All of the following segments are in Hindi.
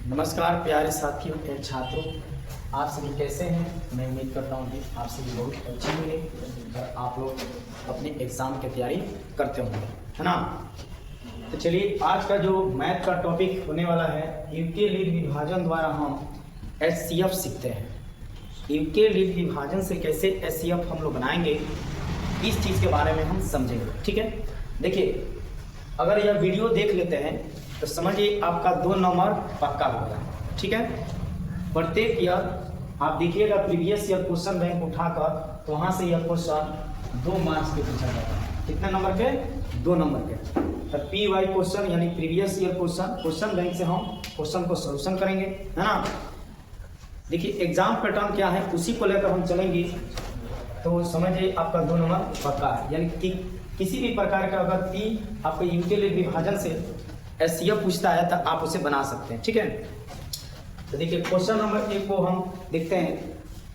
नमस्कार प्यारे साथियों एवं छात्रों, आप सभी कैसे हैं। मैं उम्मीद करता हूँ कि आप सभी बहुत अच्छे होंगे और आप लोग अपने एग्ज़ाम की तैयारी करते होंगे, है ना। तो चलिए, आज का जो मैथ का टॉपिक होने वाला है, यूक्लिड विभाजन द्वारा हम एचसीएफ सीखते हैं। यूक्लिड विभाजन से कैसे एचसीएफ हम लोग बनाएंगे, इस चीज़ के बारे में हम समझेंगे। ठीक है, देखिए, अगर यह वीडियो देख लेते हैं तो समझिए आपका 2 नंबर पक्का होगा। ठीक है, प्रत्येक ईयर आप देखिएगा प्रीवियस ईयर क्वेश्चन बैंक उठाकर, तो वहाँ से यह क्वेश्चन 2 मार्क्स के पूछा जाता है। कितने नंबर के? 2 नंबर के। तो पी वाई क्वेश्चन यानी प्रीवियस ईयर क्वेश्चन बैंक से हम क्वेश्चन को सोल्यूशन करेंगे, है ना। देखिए, एग्जाम पैटर्न क्या है उसी को लेकर हम चलेंगे। तो समझिए आपका 2 नंबर पक्का है, यानी कि किसी भी प्रकार का अगर पी आपके यूक्लिड विभाजन से एचसीएफ पूछता है तो आप उसे बना सकते हैं। ठीक है, तो देखिए क्वेश्चन नंबर 1 को हम देखते हैं।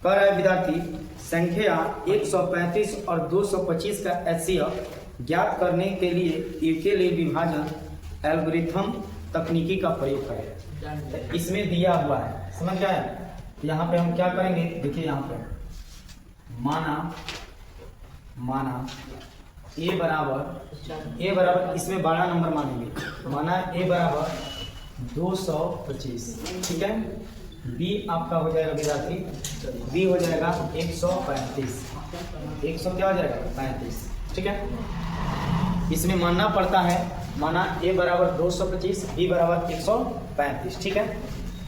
कह रहा है विद्यार्थी, संख्या 135 और 225 का एचसीएफ ज्ञात करने के लिए यूक्लिड विभाजन एल्गोरिथम तकनीकी का प्रयोग करें। तो इसमें दिया हुआ है, समझ गए। यहाँ पे हम क्या करेंगे, देखिए यहाँ पे माना ए बराबर इसमें 12 नंबर मानेंगे। माना ए बराबर 225। ठीक है, बी आपका हो जाएगा विद्यार्थी, बी हो जाएगा 135। 100 क्या हो जाएगा? 35। ठीक है, इसमें मानना पड़ता है, माना ए बराबर 225, बी बराबर 135। ठीक है,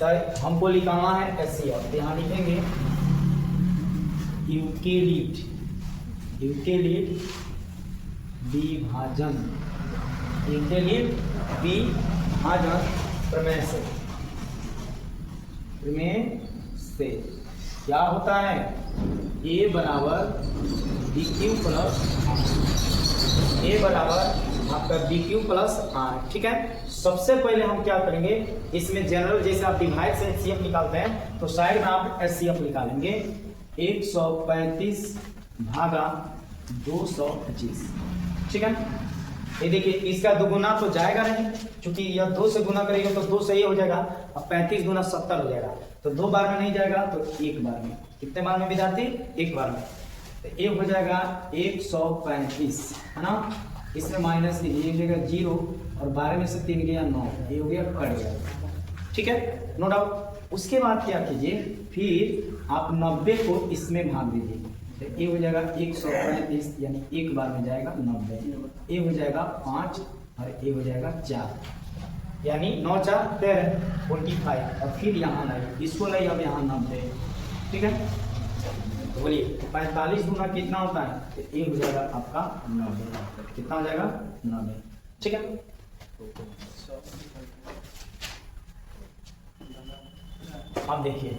तो हमको लिखाना है एचसीएफ। यहाँ लिखेंगे यूक्लिड विभाजन प्रमेय से क्या होता है? ए बराबर बी क्यू प्लस आपका बी क्यू प्लस आर। ठीक है, सबसे पहले हम क्या करेंगे, इसमें जनरल जैसे आप डिवाइड से एचसीएफ निकालते हैं तो साइड में आप एचसीएफ निकालेंगे। 135 भागा 225। ठीक है, ये देखिए इसका दुगुना तो जाएगा नहीं, क्योंकि यह 2 से गुना करेगा तो 2 से ही हो जाएगा। अब 35 गुना 70 हो जाएगा, तो 2 बार में नहीं जाएगा तो 1 बार में। कितने बार में विद्यार्थी? 1 बार में। तो ये हो जाएगा 135, है ना। इसमें माइनस लीजिएगा 0 और 12 में से 3 गया 9, ये हो गया कट गया। ठीक है, नो डाउट। उसके बाद क्या कीजिए, फिर आप 90 को इसमें भाग दीजिए। तो ये हो जाएगा 135, यानी 1 बार में जाएगा 90। ये हो जाएगा 5 और ये हो जाएगा 4, यानी 9 4 13 45। और फिर यहाँ नहीं, इसको नहीं, अब यहाँ 90। ठीक है, तो बोलिए 45 गुना कितना होता है? तो ये हो जाएगा आपका 90। कितना हो जाएगा? 90। ठीक है, अब देखिए,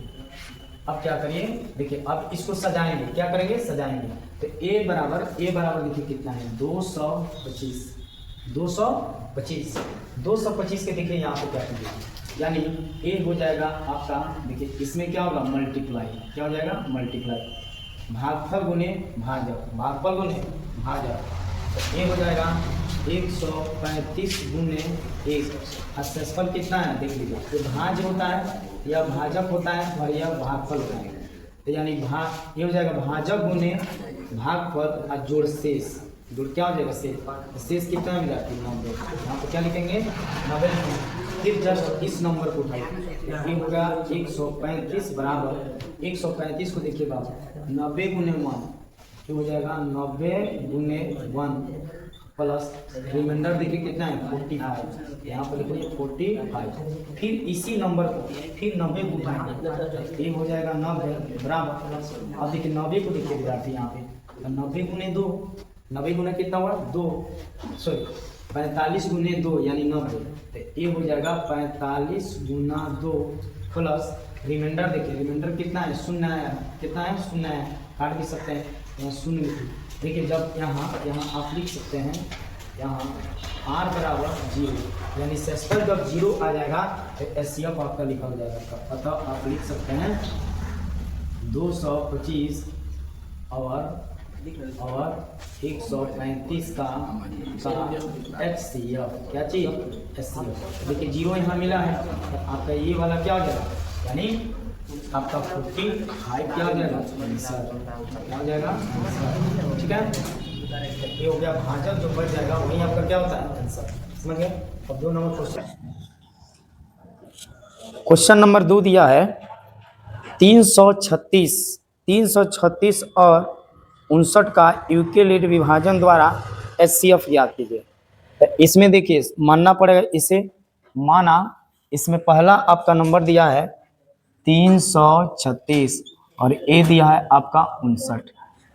अब क्या करिए, देखिए अब इसको सजाएंगे। क्या करेंगे? सजाएंगे। तो ए बराबर देखिए कितना है? 225 के देखिए यहाँ पे क्या कीजिए, यानी ए हो जाएगा आपका, देखिए इसमें क्या होगा? मल्टीप्लाई। क्या हो जाएगा? मल्टीप्लाई। भागफल गुने भाजक। तो ये हो जाएगा 135 गुने 1। शेषफल कितना है देख लीजिए, ये भाज होता है, यह भाजक होता है और यह भागफल होता है। तो यानी ये हो जाएगा भाजक गुने भागफल और जोड़ शेष। जोड़ क्या हो जाएगा? शेष कितना मिल जाती है? 90। यहाँ पर क्या लिखेंगे? 90। फिर जस्ट इस नंबर को उठाइए, ये होगा 135 बराबर 135 को देखिए बाबू, 90 गुने 1, ये हो जाएगा 90 गुने 1 प्लस रिमाइंडर देखिए कितना है? 45। यहाँ पर लिखिए 45। फिर इसी नंबर को फिर 90 को उठाएंगे, ये हो जाएगा 90 बराबर। अब देखिए 90 को देखिए विद्यार्थी यहाँ पे, 90 गुने 2, 90 गुना कितना हुआ? 2, सॉरी 45 गुने 2 यानी 90। तो ये हो जाएगा 45 गुना 2 प्लस रिमाइंडर देखिए, रिमाइंडर कितना है? 0 आया। कितना है? 0 आया। काट भी सकते हैं, यहाँ 0 देखिए। जब यहाँ आप लिख सकते हैं, यहाँ r बराबर 0, यानी शेषफल जब 0 आ जाएगा तो एचसीएफ आपका लिखा हो जाएगा। अतः आप लिख सकते हैं 225 और और 135 का HCF, क्या चीज HCF। देखिए जीरो यहाँ मिला है, तो आपका ये वाला क्या हो जाएगा, यानी आपका 45 क्या हो जाएगा आंसर, क्या हो जाएगा आंसर। ठीक है, ये हो गया भाजक, जो बच जाएगा वही आपका क्या होता है आंसर। समझ गए। अब 2 नंबर क्वेश्चन नंबर 2 दिया है 336 और 59 का यूक्लिड विभाजन द्वारा HCF ज्ञात कीजिए। तो इसमें देखिए मानना पड़ेगा इसे, माना इसमें पहला आपका नंबर दिया है 336 और ए दिया है आपका 59,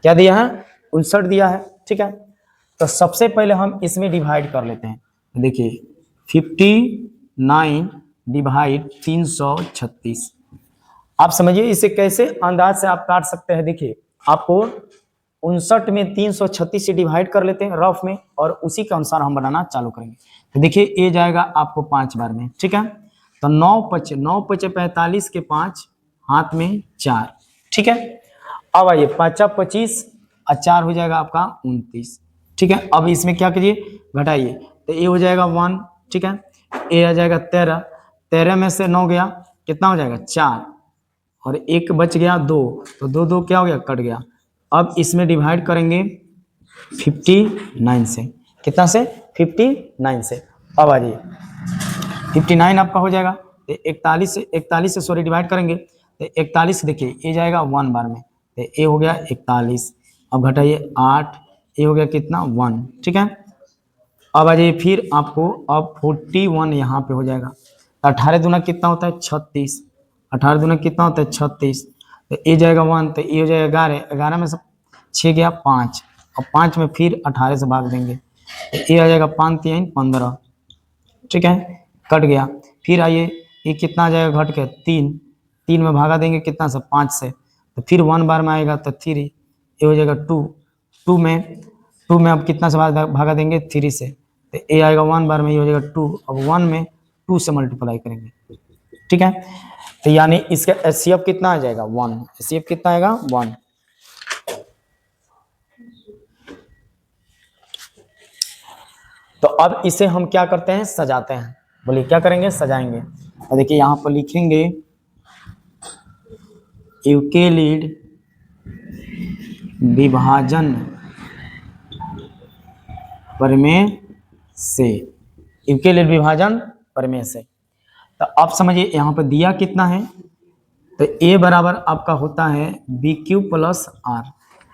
क्या दिया है 59 दिया है। ठीक है, तो सबसे पहले हम इसमें डिवाइड कर लेते हैं। देखिए 59 डिवाइड 336, आप समझिए इसे कैसे अंदाज से आप काट सकते हैं। देखिए आपको 59 में 336 से डिवाइड कर लेते हैं रफ में, और उसी के अनुसार हम बनाना चालू करेंगे। तो देखिए ये जाएगा आपको 5 बार में। ठीक है, तो 9 पचे 45 के 5 हाथ में 4। ठीक है, अब आइए 5 25 और 4 हो जाएगा आपका 29। ठीक है, अब इसमें क्या कीजिए घटाइए, तो ये हो जाएगा 1। ठीक है, ये आ जाएगा 13, 13 में से 9 गया, कितना हो जाएगा 4, और एक बच गया 2, तो 2 2 क्या हो गया कट गया। अब इसमें डिवाइड करेंगे 59 से, कितना से 59 से। अब आ जाइए 59 आपका हो जाएगा, तो 41 से सॉरी डिवाइड करेंगे, तो 41 देखिए ये जाएगा 1 बार में, तो ये हो गया 41। अब घटाइए 8, ये हो गया कितना 1। ठीक है, अब आ जाइए फिर आपको अब 41 यहाँ पे हो जाएगा, 18 दूना कितना होता है 36, 18 दूना कितना होता है 36, तो ये जाएगा 1, तो ये हो जाएगा 11, 11 में से 6 गया 5, और 5 में फिर 18 से भाग देंगे, तो ये आ जाएगा 5 3 15। ठीक है, कट गया। फिर आइए ये कितना आ जाएगा घट के 3, 3 में भागा देंगे कितना से 5 से, तो फिर 1 बार में आएगा तो 3, ये हो जाएगा 2, 2 में अब कितना से भागा देंगे 3 से, तो ये आएगा 1 बार में, ये हो जाएगा 2। अब 1 में 2 से मल्टीप्लाई करेंगे। ठीक है, तो यानी इसका HCF कितना आ जाएगा 1, HCF कितना आएगा 1। तो अब इसे हम क्या करते हैं सजाते हैं, बोलिए क्या करेंगे सजाएंगे। तो देखिए यहाँ पर लिखेंगे यूक्लिड विभाजन प्रमेय से, यूक्लिड विभाजन प्रमेय से। तो आप समझिए यहाँ पर दिया कितना है, तो a बराबर आपका होता है BQ प्लस R।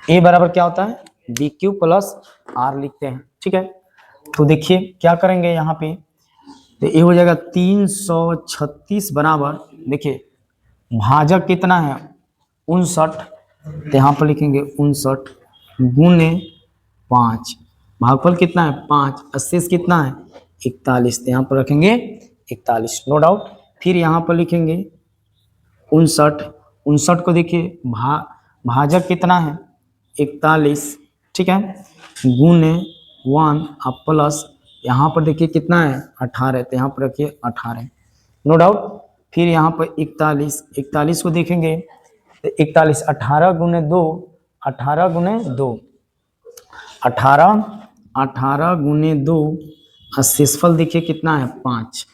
a बराबर क्या होता है BQ प्लस R लिखते हैं। ठीक है, तो देखिए क्या करेंगे यहाँ पे, तो ये हो जाएगा 336 बराबर, देखिए भाजक कितना है 59, तो यहाँ पर लिखेंगे 59 गुने 5, भागफल कितना है 5, शेष कितना है 41, तो यहाँ पर रखेंगे 41 नो डाउट। फिर यहाँ पर लिखेंगे 59 को देखिए भाजक कितना है 41। ठीक है, गुने 1 अब प्लस यहाँ पर देखिए कितना है 18, तो यहाँ पर रखिए 18 नो डाउट। फिर यहाँ पर 41 को देखेंगे, तो 41 18 गुने 2, 18 गुने 2, 18 गुने 2, शेषफल देखिए कितना है 5,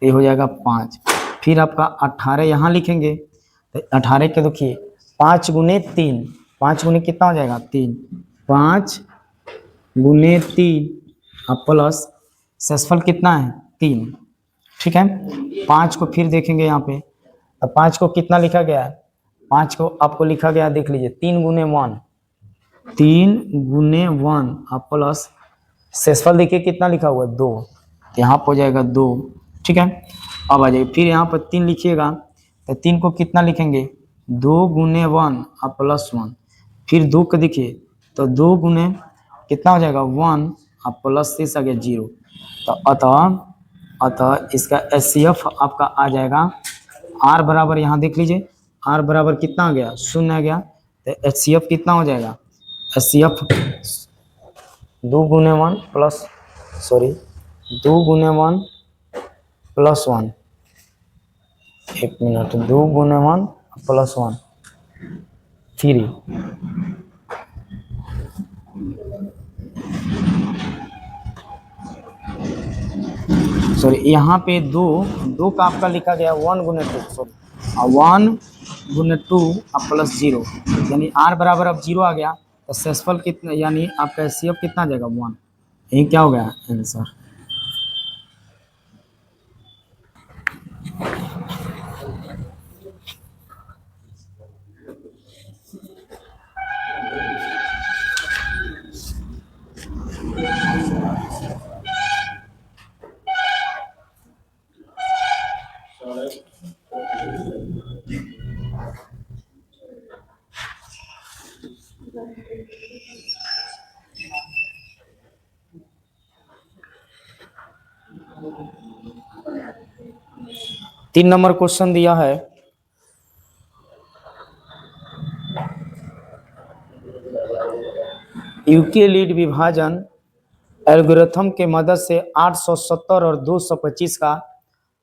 ये हो जाएगा 5। फिर आपका 18 यहाँ लिखेंगे, तो 18 के देखिए 5 गुने 3, 5 गुने कितना हो जाएगा 3, 5 गुने 3 अब प्लस शेषफल कितना है 3। ठीक है, 5 को फिर देखेंगे यहाँ पे, अब 5 को कितना लिखा गया है, 5 को आपको लिखा गया देख लीजिए 3 गुने 1, 3 गुने 1 अब प्लस शेषफल देखिए कितना लिखा हुआ है 2, तो यहाँ पर हो जाएगा 2। ठीक है, अब आ जाइए फिर यहाँ पर 3 लिखिएगा, तो 3 को कितना लिखेंगे 2 गुने 1 अब प्लस 1, फिर 2 को देखिए तो 2 गुने कितना हो जाएगा 1 अब प्लस 6 आ गया 0, तो अतः इसका HCF आपका आ जाएगा R बराबर, यहाँ देख लीजिए R बराबर कितना आ गया 0 आ गया, तो HCF कितना हो जाएगा HCF 2 गुने 1 प्लस 2 गुने 1 प्लस 1, एक मिनट 2 गुने 1 प्लस 1 3, सॉरी यहाँ पे दो दो का आपका लिखा गया 1 गुने 2, सॉरी 1 गुने 2 अब प्लस 0, यानी r बराबर अब 0 आ गया तो सेसफल कितना, यानी आपका एचसीएफ कितना आ जाएगा 1। यही क्या हो गया आंसर। तीन नंबर क्वेश्चन दिया है, यूक्लिड विभाजन एल्गोरिथम के मदद से 870 और 225 का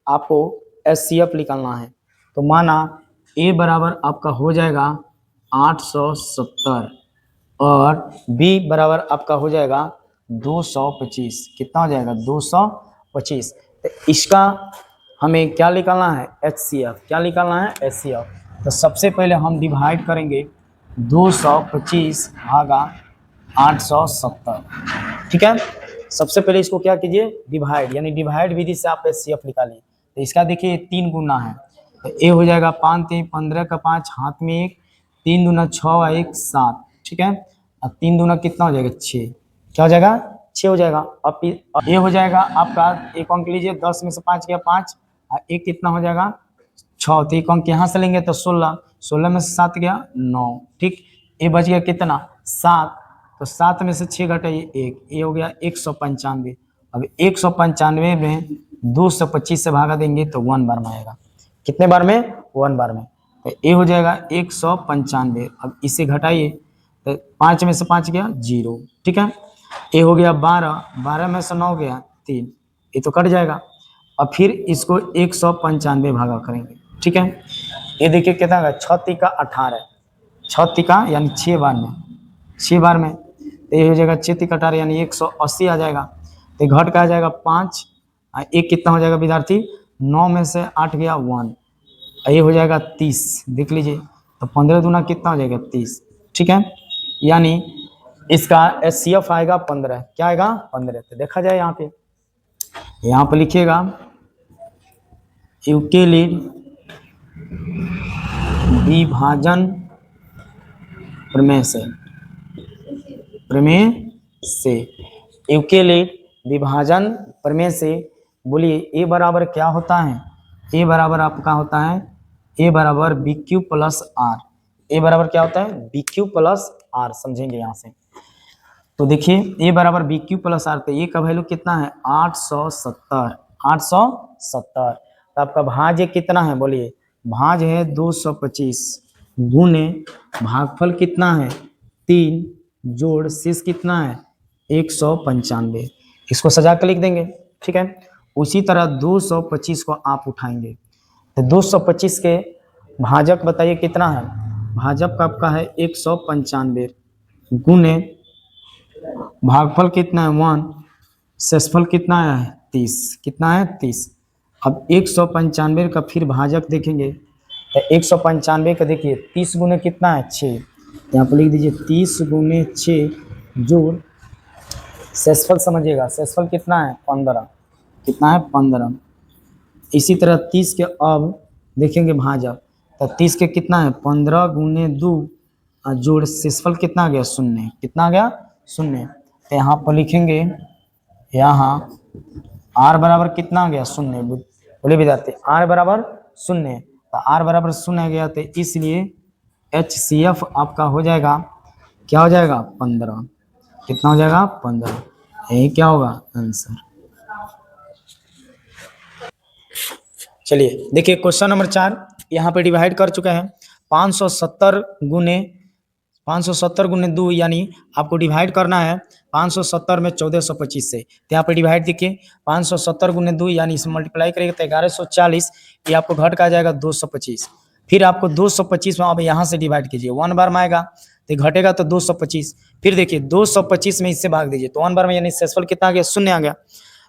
आपको एचसीएफ निकालना है। तो माना ए बराबर आपका हो जाएगा 870 और बी बराबर आपका हो जाएगा 225। कितना हो जाएगा 225। तो इसका हमें क्या निकालना है एचसीएफ, क्या निकालना है एचसीएफ। तो सबसे पहले हम डिवाइड करेंगे 225 भागा 870, ठीक है। सबसे पहले इसको क्या कीजिए डिवाइड, यानी डिवाइड विधि से आप एचसीएफ निकालिए। तो इसका देखिए 3 गुना है, तो ए हो जाएगा 5 3 15 का 5 हाथ में 1, 3 दूना 6 1 7, ठीक है। अब 3 दूना कितना हो जाएगा 6, क्या हो जाएगा 6 हो जाएगा। अब ये हो जाएगा आपका, एक अंक लीजिए 10 में से 5 गया 5 और एक कितना हो जाएगा 6, तो एक अंक यहाँ से लेंगे तो 16, 16 में से 7 गया 9, ठीक। ये बच गया कितना 7, तो 7 में से 6 घटाइए 1, ये हो गया 195। अब 195 में 225 से भागा देंगे तो 1 बार में आएगा। कितने बार में 1 बार में, तो ये हो जाएगा 195। अब इसे घटाइए तो 5 में से 5 गया 0, ठीक है। ये हो गया 12, 12 में से 9 गया 3, ये तो कट जाएगा। अब फिर इसको 195 भागा करेंगे, ठीक है। ये देखिए कितना होगा 6 तिका 18, 6 तिका यानी 6 बार में, 6 बार में, तो ये हो जाएगा 6 तिका 18 यानी 180 आ जाएगा। तो घट का आ जाएगा 5, एक कितना हो जाएगा विद्यार्थी 9 में से 8 गया 1, ये हो जाएगा 30, देख लीजिए। तो 15 दूना कितना हो जाएगा 30, ठीक है। यानी इसका एचसीएफ आएगा 15, क्या आएगा 15। तो देखा जाए यहाँ पे लिखिएगा यूक्लिड विभाजन प्रमेय से यूक्लिड विभाजन प्रमेय से बोलिए ए बराबर क्या होता है, ए बराबर आपका होता है ए बराबर बी क्यू प्लस आर। ए बराबर क्या होता है बी क्यू प्लस आर, समझेंगे यहाँ से। तो देखिए ए बराबर बी क्यू प्लस आर, तो ए का वैल्यू कितना है 870, 870। तो आपका भाज्य कितना है बोलिए, भाज्य है 225 गुने भागफल कितना है 3 जोड़ शेष कितना है 195। इसको सजा के लिख देंगे, ठीक है। उसी तरह 225 को आप उठाएंगे तो 225 के भाजक बताइए कितना है, भाजक का आपका है 195 गुने भागफल कितना है 1, शेषफल कितना है 30, कितना है 30। अब 195 का फिर भाजक देखेंगे तो 195 का देखिए 30 गुने कितना है 6, यहाँ पर लिख दीजिए 30 गुने 6 जोड़ शेषफल समझिएगा, शेषफल कितना है 15, कितना है 15। इसी तरह 30 के अब देखेंगे भाजक, तो 30 के कितना है 15 गुने 2 जोड़ शेषफल कितना आ गया 0, कितना आ गया 0। तो यहाँ पर लिखेंगे यहाँ r बराबर कितना आ गया 0, बोले विद्यार्थी r बराबर 0। तो r बराबर 0 आ गया, तो इसलिए HCF आपका हो जाएगा क्या हो जाएगा 15, कितना हो जाएगा 15, यही क्या होगा आंसर। चलिए देखिए क्वेश्चन नंबर 4 यहाँ पे डिवाइड कर चुके हैं 570 गुने 2, यानी आपको डिवाइड करना है 570 में 1425 से। तो यहाँ पे डिवाइड देखिए 570 गुने 2 यानी इसे मल्टीप्लाई करेगा तो 1140, ये आपको घट का आ जाएगा 225। फिर आपको 225 में अब यहाँ से डिवाइड कीजिए 1 बार में आएगा तो घटेगा तो 225। फिर देखिए 225 में इससे भाग दीजिए तो 1 बार में, यानी शेषफल कितना आ गया 0 आ गया।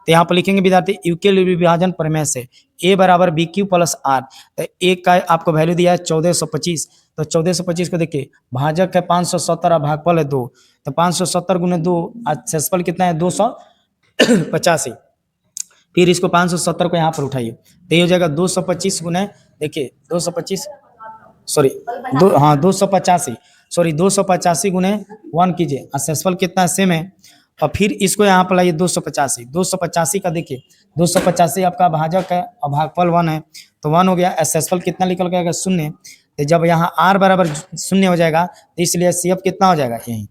तो यहाँ पर लिखेंगे विद्यार्थी यूक्लिड विभाजन प्रमेय से a बराबर बी क्यू प्लस आर। तो a का आपको वैल्यू दिया है 1425, तो 1425 को देखिए भाजक है 570 और भागफल है 2, तो 570 गुने 2 क्षेत्रफल कितना है 285। फिर इसको 570 को यहाँ पर उठाइए तो ये हो जाएगा 225 गुने, देखिए 225 सॉरी 285 गुने 1 कीजिए, क्षेत्रफल कितना सेम है। और फिर इसको यहाँ पर लाइए 285 का देखिए 285 आपका भाजक है और भागफल 1 है, तो 1 हो गया। क्षेत्रफल कितना निकल गया 0, तो जब यहाँ r बराबर 0 हो जाएगा तो इसलिए CF कितना हो जाएगा यही